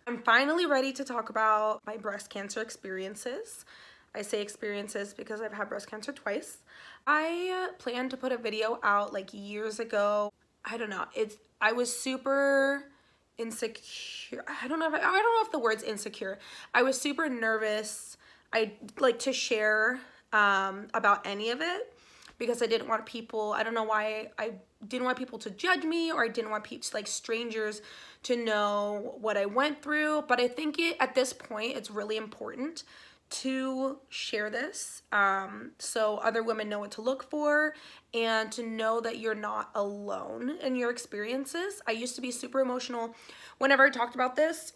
I'm finally ready to talk about my breast cancer experiences. I say experiences because I've had breast cancer twice. I planned to put a video out like years ago. I don't know. I was super insecure. I don't know if the word's insecure. I was super nervous. I like to share about any of it because I didn't want people, I don't know why, I didn't want people to judge me, or I didn't want people, like strangers, to know what I went through. But I think at this point, it's really important to share this so other women know what to look for and to know that you're not alone in your experiences. I used to be super emotional whenever I talked about this.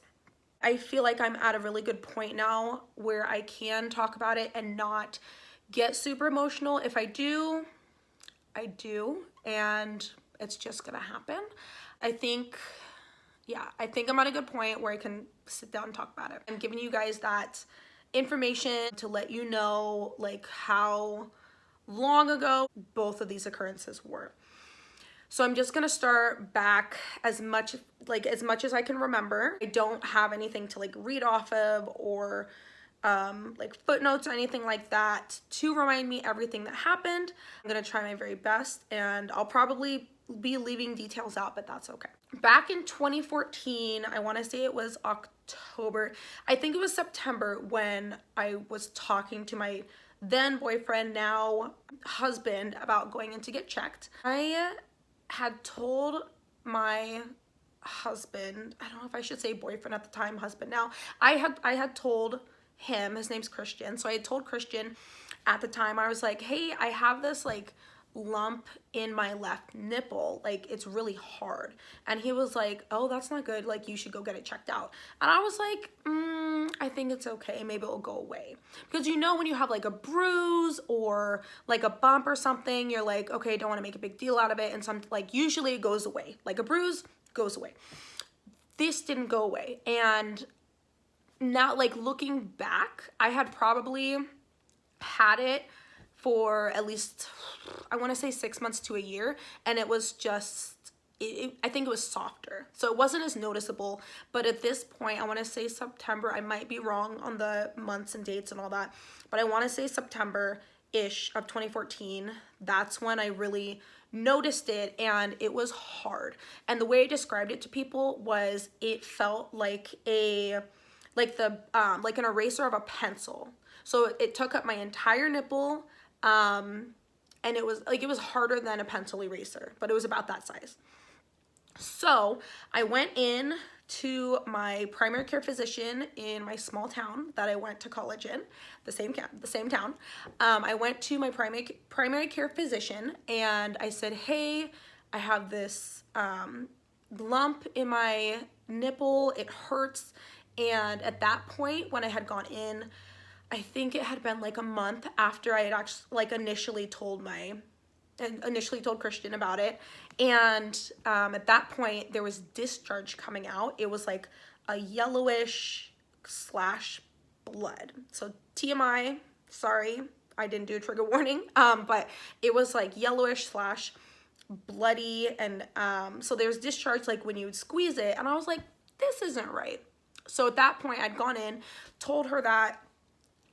I feel like I'm at a really good point now where I can talk about it and not get super emotional. If I do, I do, and it's just gonna happen. I think, yeah, I think I'm at a good point where I can sit down and talk about it. I'm giving you guys that information to let you know like how long ago both of these occurrences were. So I'm just gonna start back as much as I can remember. I don't have anything to like read off of or like footnotes or anything like that to remind me everything that happened. I'm gonna try my very best, and I'll probably be leaving details out, but that's okay. Back in 2014, I want to say it was October, I think it was September, when I was talking to my then boyfriend, now husband, about going in to get checked. I had told my husband, I don't know if I should say boyfriend at the time, husband now, I had told him, his name's Christian, so I had told Christian at the time, I was like, hey, I have this like lump in my left nipple, like it's really hard. And he was like, oh, that's not good, like you should go get it checked out. And I was like, I think it's okay, maybe it'll go away. Because you know, when you have like a bruise or like a bump or something, you're like, okay, don't want to make a big deal out of it, and some like usually it goes away, like a bruise goes away. This didn't go away. And now, like looking back, I had probably had it for at least, I want to say 6 months to a year, and it was just, I think it was softer, so it wasn't as noticeable. But at this point, I want to say September, I might be wrong on the months and dates and all that, but I want to say September-ish of 2014, that's when I really noticed it, and it was hard. And the way I described it to people was it felt like like an eraser of a pencil. So it took up my entire nipple, and it was harder than a pencil eraser, but it was about that size. So I went in to my primary care physician in my small town that I went to college in, the same town. I went to my primary care physician, and I said, hey, I have this lump in my nipple, it hurts. And at that point, when I had gone in, I think it had been like a month after I had actually like initially told Christian about it. And at that point, there was discharge coming out. It was like a yellowish / blood. So TMI, sorry, I didn't do a trigger warning, but it was like yellowish / bloody. And so there was discharge like when you would squeeze it, and I was like, this isn't right. So at that point, I'd gone in, told her that.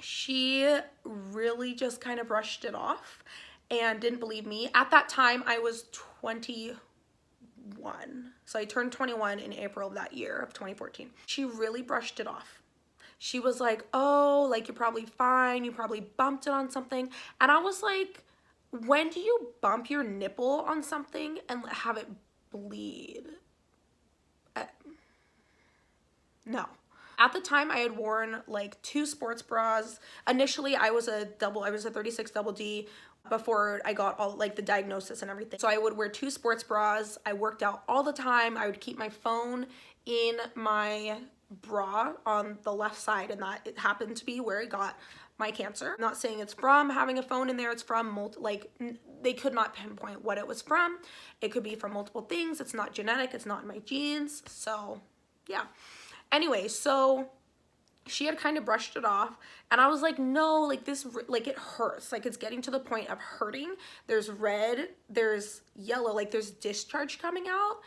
She really just kind of brushed it off and didn't believe me. At that time, I was 21. So I turned 21 in April of that year of 2014. She really brushed it off. She was like, oh, like you're probably fine. You probably bumped it on something. And I was like, when do you bump your nipple on something and have it bleed? No. At the time, I had worn like 2 sports bras. Initially, I was a 36 double D before I got all like the diagnosis and everything. So I would wear 2 sports bras. I worked out all the time. I would keep my phone in my bra on the left side, and that it happened to be where I got my cancer. I'm not saying it's from having a phone in there. It's from they could not pinpoint what it was from. It could be from multiple things. It's not genetic. It's not in my genes. So yeah. Anyway, so she had kind of brushed it off, and I was like, no, like this, like it hurts, like it's getting to the point of hurting. There's red, there's yellow, like there's discharge coming out.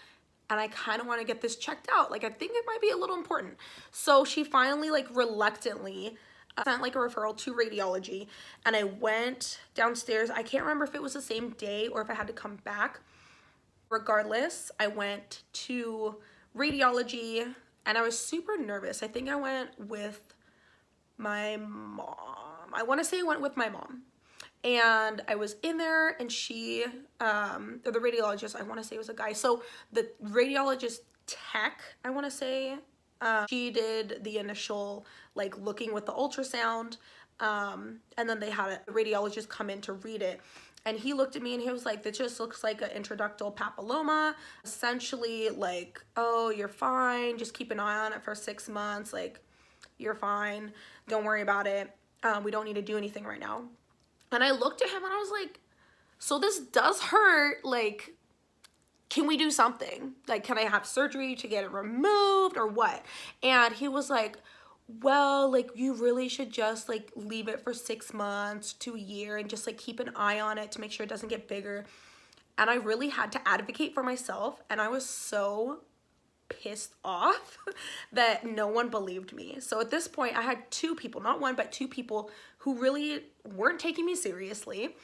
and I kind of want to get this checked out. Like, I think it might be a little important. So she finally, like, reluctantly sent like a referral to radiology, and I went downstairs. I can't remember if it was the same day or if I had to come back. Regardless, I went to radiology and I was super nervous. I think I went with my mom. I want to say I went with my mom. And I was in there, and she, or the radiologist, I want to say it was a guy. So the radiologist tech, I want to say, she did the initial, like, looking with the ultrasound, and then they had a radiologist come in to read it. And he looked at me and he was like, "This just looks like an intraductal papilloma. Essentially, like, oh, you're fine. Just keep an eye on it for 6 months. Like, you're fine. Don't worry about it. We don't need to do anything right now." And I looked at him and I was like, "So this does hurt. Like, can we do something? Like, can I have surgery to get it removed or what?" And he was like, "Well, like, you really should just, like, leave it for 6 months to a year and just, like, keep an eye on it to make sure it doesn't get bigger." And I really had to advocate for myself, and I was so pissed off that no one believed me. So at this point, I had 2 people, not one, but 2 people who really weren't taking me seriously.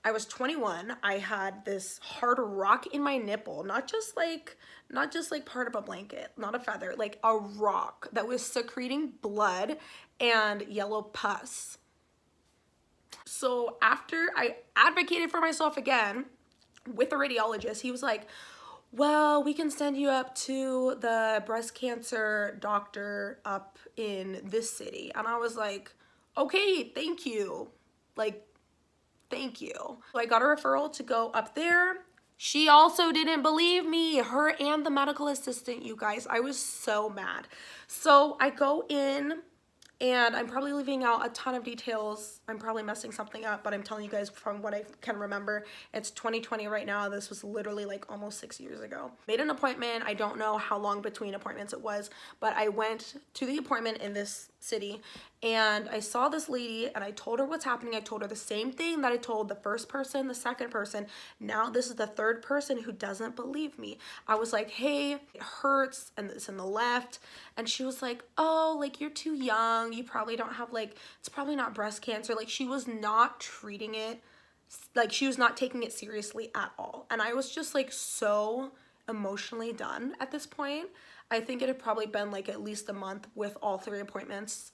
I was 21. I had this hard rock in my nipple, not just like part of a blanket, not a feather, like a rock that was secreting blood and yellow pus. So after I advocated for myself again with a radiologist, he was like, "Well, we can send you up to the breast cancer doctor up in this city." And I was like, "Okay, thank you. Like, thank you." So I got a referral to go up there. She also didn't believe me, her and the medical assistant, you guys. I was so mad. So I go in, and I'm probably leaving out a ton of details. I'm probably messing something up, but I'm telling you guys from what I can remember. It's 2020 right now. This was literally like almost 6 years ago. Made an appointment. I don't know how long between appointments it was, but I went to the appointment in this city, and I saw this lady, and I told her what's happening. I told her the same thing that I told the first person, the second person. Now this is the third person who doesn't believe me. I was like, "Hey, it hurts, and it's in the left." And she was like, "Oh, like, you're too young. You probably don't have, like, it's probably not breast cancer." Like, she was not treating it, like, she was not taking it seriously at all. And I was just, like, so emotionally done at this point. I think it had probably been, like, at least a month with all 3 appointments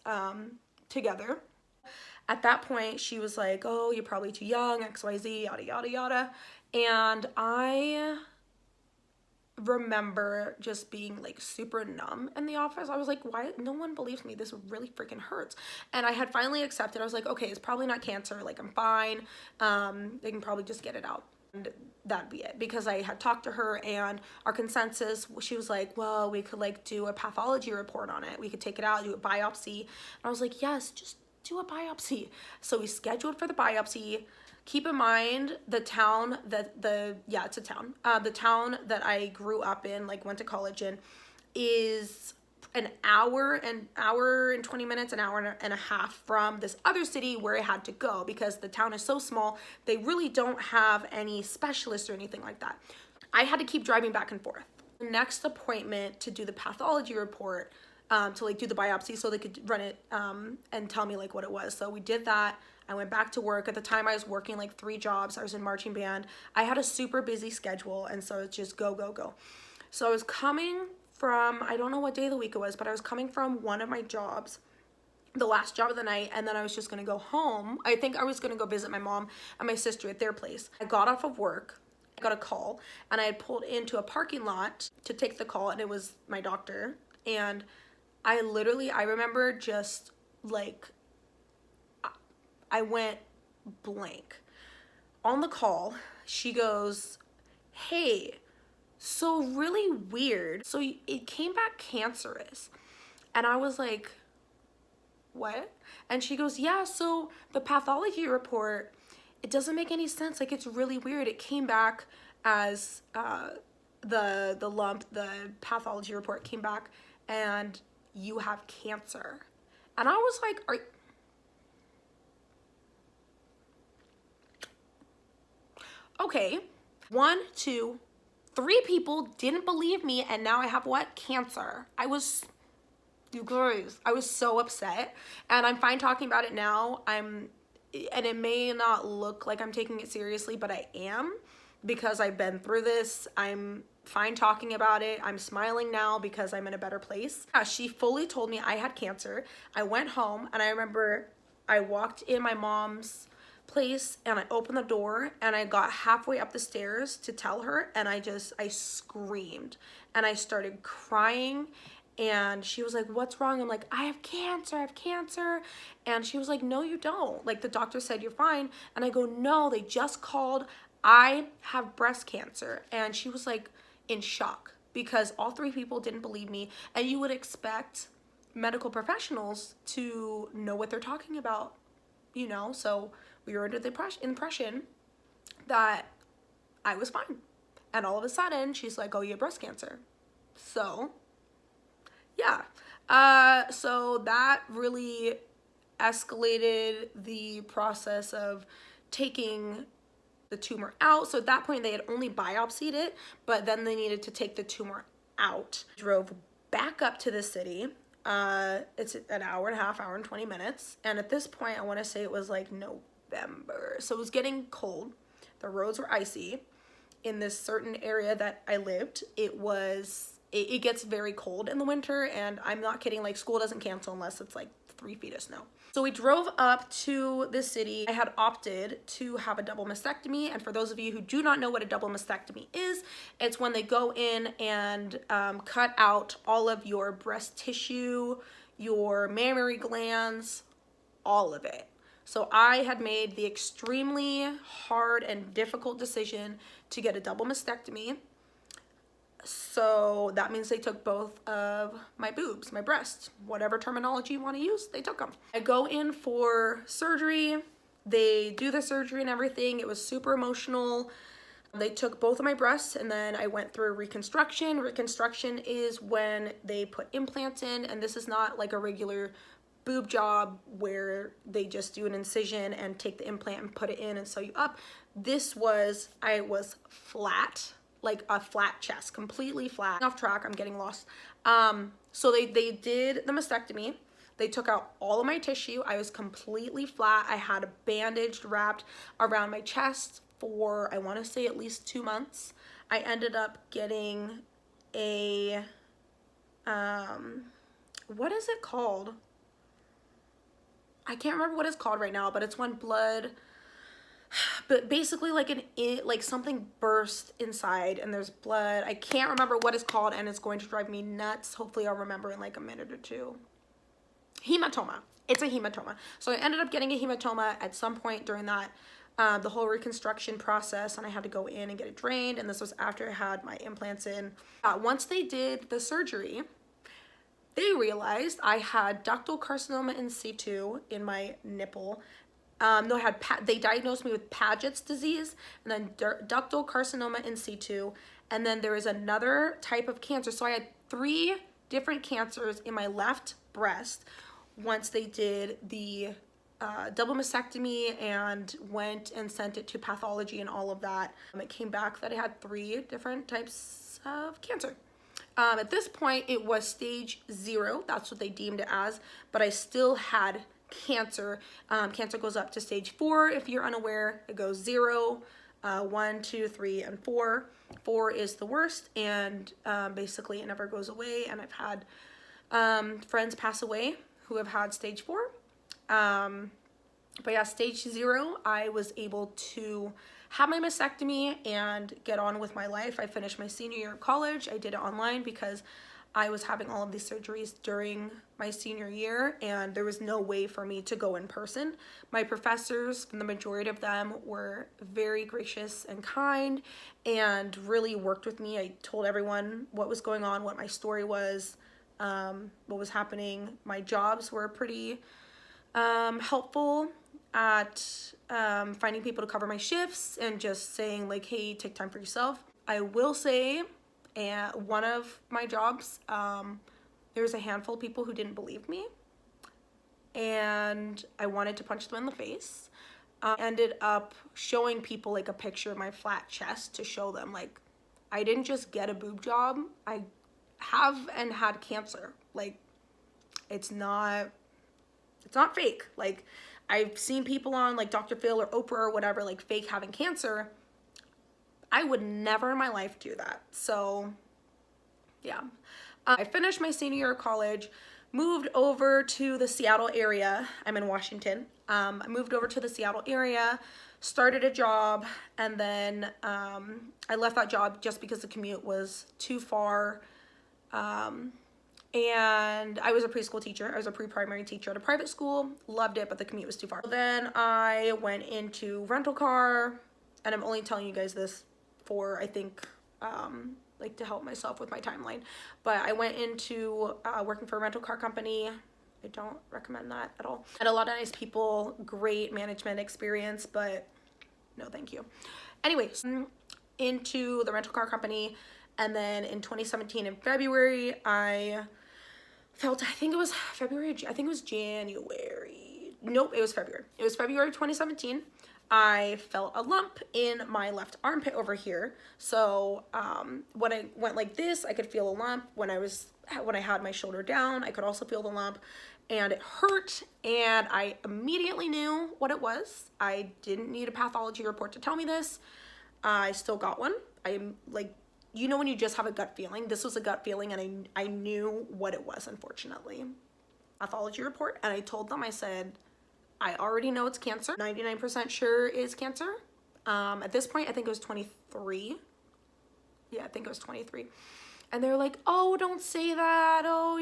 together. At that point, she was like, "Oh, you're probably too young, XYZ, yada, yada, yada." And I remember just being, like, super numb in the office. I was like, "Why? No one believes me. This really freaking hurts." And I had finally accepted. I was like, "Okay, it's probably not cancer. Like, I'm fine. They can probably just get it out." And that'd be it, because I had talked to her, and our consensus, she was like, "Well, we could, like, do a pathology report on it. We could take it out, do a biopsy." And I was like, "Yes, just do a biopsy." So we scheduled for the biopsy. Keep in mind, the town that it's a town. The town that I grew up in, like, went to college in, is an hour and 20 minutes, an hour and a half from this other city where I had to go, because the town is so small, they really don't have any specialists or anything like that. I had to keep driving back and forth. The next appointment to do the pathology report, to, like, do the biopsy so they could run it and tell me, like, what it was. So we did that. I went back to work. At the time, I was working, like, 3 jobs. I was in marching band. I had a super busy schedule, and so it's just go, go, go. So I was coming from, I don't know what day of the week it was, but I was coming from one of my jobs, the last job of the night, and then I was just gonna go home. I think I was gonna go visit my mom and my sister at their place. I got off of work, I got a call, and I had pulled into a parking lot to take the call, and it was my doctor. And I remember just, like, I went blank. On the call, she goes, "Hey, so really weird. So it came back cancerous." And I was like, "What?" And she goes, "Yeah, so the pathology report, it doesn't make any sense. Like, it's really weird. It came back as the lump, the pathology report came back, and you have cancer." And I was like, okay, 1, 2, 3 people didn't believe me, and now I have what? Cancer. You guys, I was so upset, and I'm fine talking about it now. And it may not look like I'm taking it seriously, but I am, because I've been through this. I'm fine talking about it. I'm smiling now because I'm in a better place. Yeah, she fully told me I had cancer. I went home, and I remember I walked in my mom's place, and I opened the door, and I got halfway up the stairs to tell her, and I screamed, and I started crying. And she was like, what's wrong? I'm like, I have cancer, I have cancer. And she was like, no, you don't. Like, the doctor said you're fine. And I go, no, they just called. I have breast cancer. And she was like in shock, because all 3 people didn't believe me. And you would expect medical professionals to know what they're talking about, you know? So we were under the impression that I was fine. And all of a sudden, she's like, oh, you have breast cancer. So yeah, so that really escalated the process of taking the tumor out. So at that point, they had only biopsied it, but then they needed to take the tumor out. Drove back up to the city. It's an hour and a half, hour and 20 minutes. And at this point, I want to say it was like November. So it was getting cold. The roads were icy. In this certain area that I lived, it gets very cold in the winter, and I'm not kidding, like, school doesn't cancel unless it's like 3 feet of snow. So we drove up to the city. I had opted to have a double mastectomy, and for those of you who do not know what a double mastectomy is, it's when they go in and cut out all of your breast tissue, your mammary glands, all of it. So I had made the extremely hard and difficult decision to get a double mastectomy. So that means they took both of my boobs, my breasts, whatever terminology you want to use, they took them. I go in for surgery. They do the surgery and everything. It was super emotional. They took both of my breasts, and then I went through reconstruction. Reconstruction is when they put implants in, and this is not like a regular boob job where they just do an incision and take the implant and put it in and sew you up. I was flat, like a flat chest, completely flat. Off track, I'm getting lost. So they did the mastectomy. They took out all of my tissue. I was completely flat. I had a bandage wrapped around my chest for, I want to say, at least 2 months. I ended up getting a, what is it called? I can't remember what it's called right now, but it's when blood, but basically like something burst inside and there's blood. I can't remember what it's called, and it's going to drive me nuts. Hopefully I'll remember in like a minute or two. Hematoma. It's a hematoma. So I ended up getting a hematoma at some point during that, the whole reconstruction process, and I had to go in and get it drained, and this was after I had my implants in. Once they did the surgery, they realized I had ductal carcinoma in situ in my nipple. No, they diagnosed me with Paget's disease, and then ductal carcinoma in situ, and then there was another type of cancer. So I had 3 different cancers in my left breast once they did the double mastectomy and went and sent it to pathology and all of that. It came back that I had 3 different types of cancer. At this point, it was stage 0. That's what they deemed it as, but I still had cancer. Cancer goes up to stage 4. If you're unaware, it goes 0, 1, 2, 3, and 4. 4 is the worst, and basically it never goes away. And I've had friends pass away who have had stage 4. But yeah, stage 0, I was able to have my mastectomy and get on with my life. I finished my senior year of college. I did it online because I was having all of these surgeries during my senior year, and there was no way for me to go in person. My professors, the majority of them, were very gracious and kind and really worked with me. I told everyone what was going on, what my story was, what was happening. My jobs were pretty helpful at finding people to cover my shifts and just saying like, hey, take time for yourself. I will say, one of my jobs, there was a handful of people who didn't believe me, and I wanted to punch them in the face. Ended up showing people like a picture of my flat chest to show them like, I didn't just get a boob job. I have and had cancer. Like, it's not fake. Like, I've seen people on like Dr. Phil or Oprah or whatever, like fake having cancer. I would never in my life do that. So yeah. I finished my senior year of college, moved over to the Seattle area. I'm in Washington. I moved over to the Seattle area, started a job, and then I left that job just because the commute was too far. And I was a preschool teacher. I was a pre-primary teacher at a private school. Loved it, but the commute was too far. Then I went into rental car, and I'm only telling you guys this for, I think, like to help myself with my timeline. But I went into working for a rental car company. I don't recommend that at all. Had a lot of nice people, great management experience, but no thank you. Anyways, into the rental car company, and then in 2017 in February, I think it was February, I think it was January. Nope, it was February. It was February 2017. I felt a lump in my left armpit over here. So when I went like this, I could feel a lump. When I had my shoulder down, I could also feel the lump, and it hurt, and I immediately knew what it was. I didn't need a pathology report to tell me this. I still got one. I'm like, you know when you just have a gut feeling? This was a gut feeling, and I knew what it was, unfortunately. Pathology report, and I told them, I said, I already know it's cancer. 99% sure is cancer. At this point, I think it was 23. Yeah, I think it was 23. And they're like, oh, don't say that. Oh,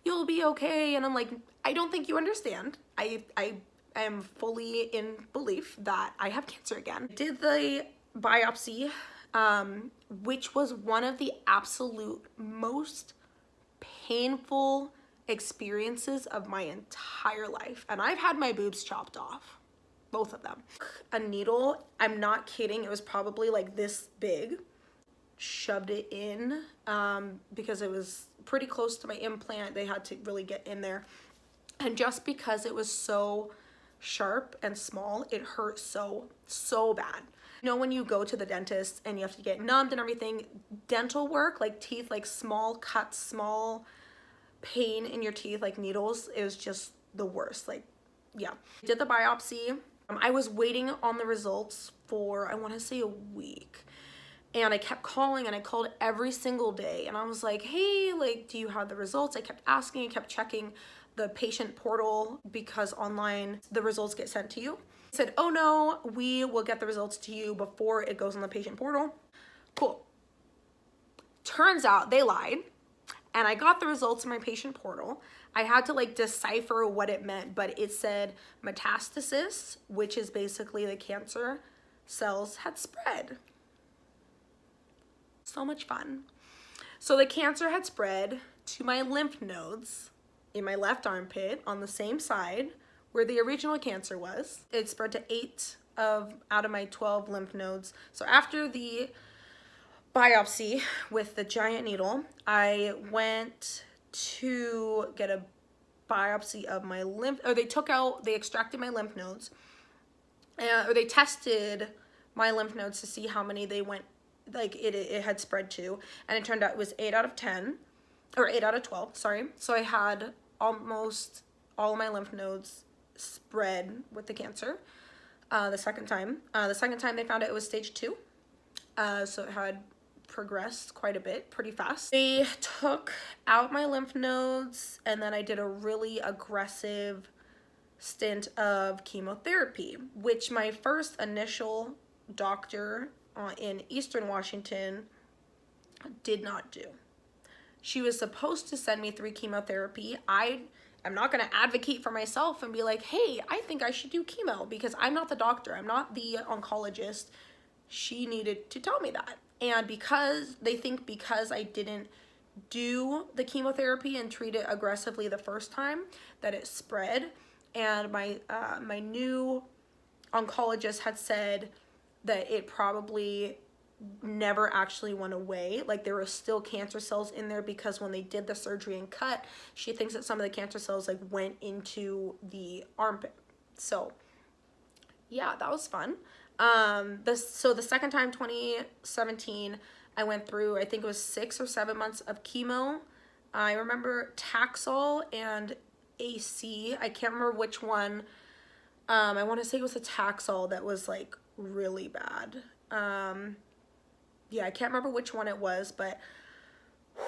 you'll be okay. And I'm like, I don't think you understand. I am fully in belief that I have cancer again. Did the biopsy, which was one of the absolute most painful experiences of my entire life. And I've had my boobs chopped off, both of them. A needle, I'm not kidding, it was probably like this big, shoved it in because it was pretty close to my implant. They had to really get in there, and just because it was so sharp and small, it hurt so bad. You know when you go to the dentist and you have to get numbed and everything, dental work, like teeth, like small cuts, small pain in your teeth, like needles, it was just the worst. Like, yeah. Did the biopsy. I was waiting on the results for, I want to say, a week, and I kept calling, and I called every single day, and I was like, hey, like, do you have the results? I kept asking, I kept checking the patient portal, because online the results get sent to you. I said, oh no, we will get the results to you before it goes on the patient portal. Cool. Turns out they lied. And I got the results in my patient portal. I had to like decipher what it meant, but it said metastasis, which is basically the cancer cells had spread. So much fun. So the cancer had spread to my lymph nodes in my left armpit on the same side where the original cancer was. It spread to 8 out of my 12 lymph nodes. So after the biopsy with the giant needle, I went to get a biopsy of my they extracted my lymph nodes, or they tested my lymph nodes to see how many they went, like it had spread to, and it turned out it was 8 out of 10, or 8 out of 12, sorry. So I had almost all of my lymph nodes spread with the cancer. The second time they found it was stage 2, so it had progressed quite a bit, pretty fast. They took out my lymph nodes, and then I did a really aggressive stint of chemotherapy, which my first initial doctor in Eastern Washington did not do. She was supposed to send me 3 chemotherapy. I'm not going to advocate for myself and be like, hey, I think I should do chemo, because I'm not the doctor. I'm not the oncologist. She needed to tell me that. And because I didn't do the chemotherapy and treat it aggressively the first time, that it spread. And my new oncologist had said that it probably never actually went away. Like, there were still cancer cells in there, because when they did the surgery and cut, she thinks that some of the cancer cells like went into the armpit. So yeah, that was fun. So the second time, 2017, I went through, I think it was 6 or 7 months of chemo. I remember Taxol and AC. I can't remember which one. I want to say it was a Taxol that was like really bad. Yeah, I can't remember which one it was, but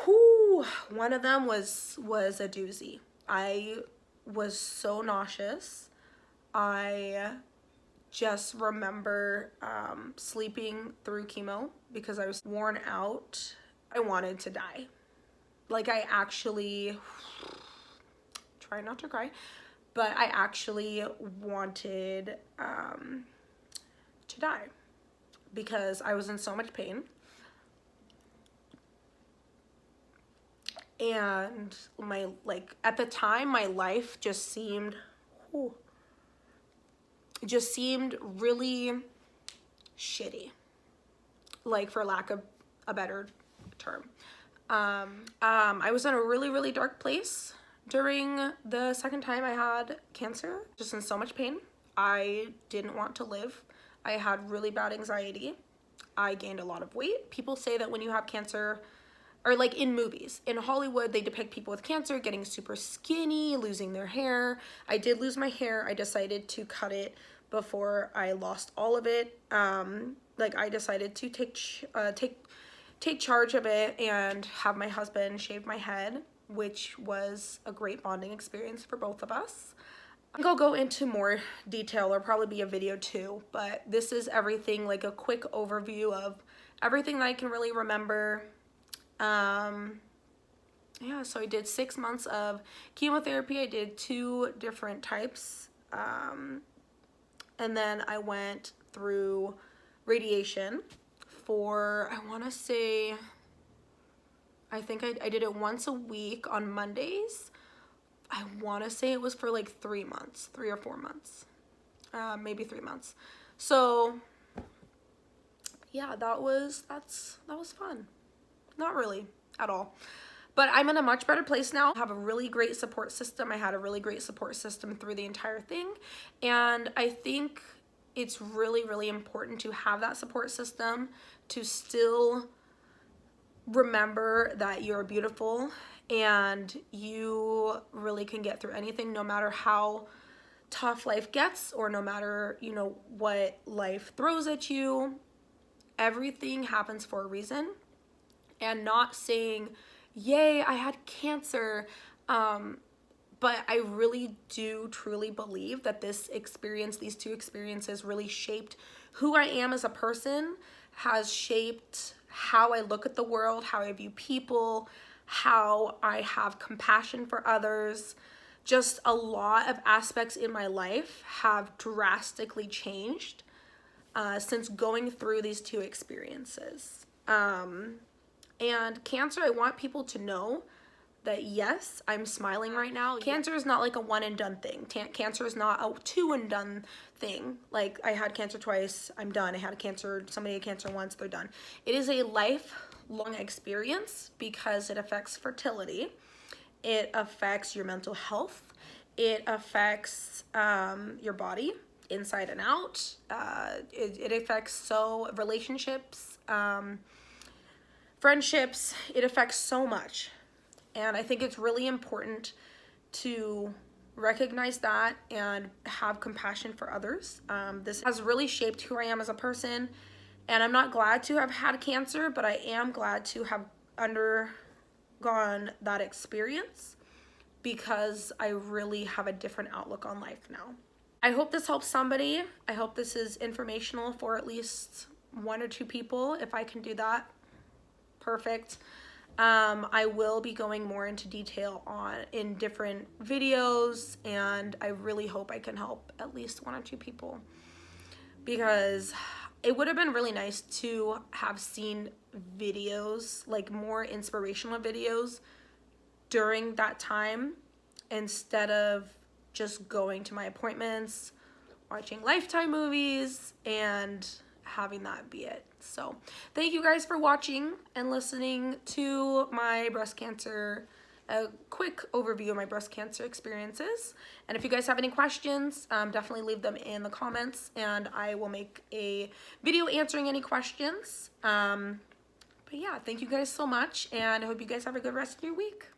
whew, one of them was a doozy. I was so nauseous. I just remember sleeping through chemo because I was worn out. I wanted to die. Like, I actually, try not to cry, but I actually wanted to die because I was in so much pain. And my, like, at the time, my life just seemed, whew, just seemed really shitty, like, for lack of a better term. I was in a really, really dark place during the second time I had cancer, just in so much pain. I didn't want to live. I had really bad anxiety. I gained a lot of weight. People say that when you have cancer, or like in movies, in Hollywood, they depict people with cancer getting super skinny, losing their hair. I did lose my hair. I decided to cut it before I lost all of it. Like, I decided to take charge of it and have my husband shave my head, which was a great bonding experience for both of us. I think I'll go into more detail. There'll probably be a video too, but this is everything, like a quick overview of everything that I can really remember. Yeah, so I did 6 months of chemotherapy. I did 2 different types. And then I went through radiation for, I want to say, I think I did it once a week on Mondays. I want to say it was for like 3 months, 3 or 4 months, maybe 3 months. So yeah, that was fun. Not really at all. But I'm in a much better place now. I have a really great support system. I had a really great support system through the entire thing. And I think it's really, really important to have that support system, to still remember that you're beautiful and you really can get through anything, no matter how tough life gets, or no matter, you know, what life throws at you. Everything happens for a reason. And not saying, yay, I had cancer, but I really do truly believe that this experience, these 2 experiences, really shaped who I am as a person, has shaped how I look at the world, how I view people, how I have compassion for others. Just a lot of aspects in my life have drastically changed since going through these 2 experiences. And cancer, I want people to know that yes, I'm smiling right now. Cancer is not like a one and done thing. Cancer is not a 2 and done thing. Like, I had cancer twice, I'm done. I had somebody had cancer once, they're done. It is a lifelong experience because it affects fertility. It affects your mental health. It affects your body inside and out. It affects relationships, friendships. It affects so much. And I think it's really important to recognize that and have compassion for others. This has really shaped who I am as a person. And I'm not glad to have had cancer, but I am glad to have undergone that experience because I really have a different outlook on life now. I hope this helps somebody. I hope this is informational for at least 1 or 2 people. If I can do that, perfect. I will be going more into detail in different videos, and I really hope I can help at least 1 or 2 people, because it would have been really nice to have seen videos, like more inspirational videos during that time, instead of just going to my appointments, watching Lifetime movies, and having that be it. So thank you guys for watching and listening to my breast cancer, a quick overview of my breast cancer experiences. And if you guys have any questions, definitely leave them in the comments and I will make a video answering any questions. But But yeah, thank you guys so much, and I hope you guys have a good rest of your week.